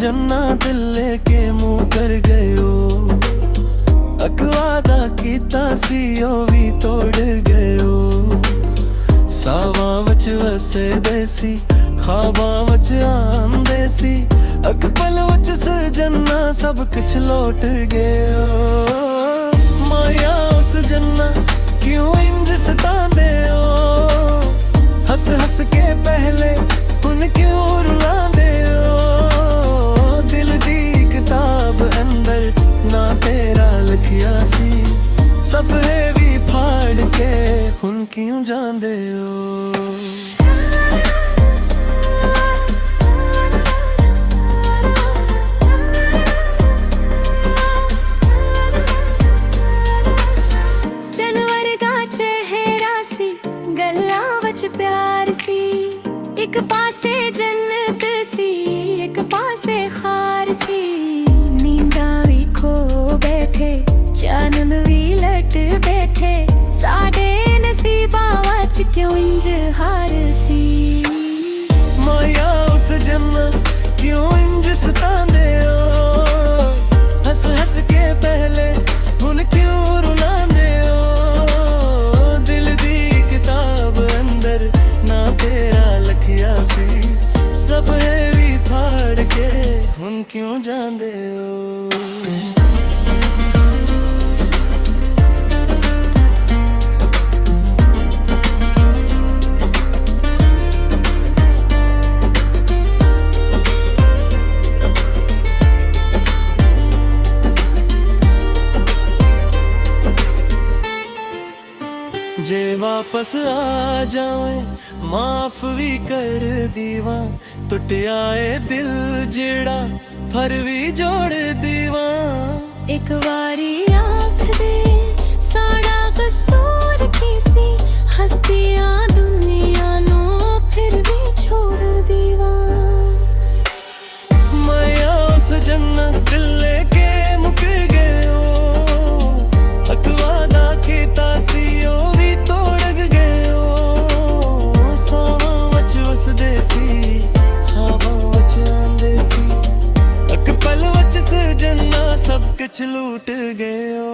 सजना दिल लेके मुँह कर गयो, अकवादा कीता सी ओ भी तोड़ गयो। सावां विच वसे देसी ख्वाबां विच आंदे सी, अक पल विच सजना सब कुछ लौट गयो। माया उस जन्ना क्यों इंज सतांदे हो, हस हस के पहले हुन क्यों रुलांदे हो। दिल दी किताब अंदर ना तेरा लिखिया सी, सफे भी फाड़ के हुन क्यों जांदे हो। प्यार सी एक पासे जन्नत सी, एक पासे खार सी। नींदा भी खो बैठे चानन भी लट बैठे, साडे नसीबा वच क्यों इंज हार सी। माया उस जन्ना क्यों इंज सतांदे हो, हस हस के पहले हुन क्यों रुलांदे हो। दिल दी किताब अंदर ना तेरा लिखिया सी, सफे भी फाड़ के हुन क्यों जांदे हो। जे वापस आ जाए माफ भी कर दीवा, टुटिया ए दिल जेड़ा फर भी जोड़ दीवा। एक वारी आँख दे साड़ा कसूर की सी, हस्तियां दुनिया नो फिर भी छोड़ दीवा। माया उस जन्ना दिल लेके मुक गयो, अकवादा कीता सी ओ भी तोड़ गयो। सावां विच वसदे सी ख्वाबां विच आंदे सी, अक पल विच सजना सब कुछ लूट गयो।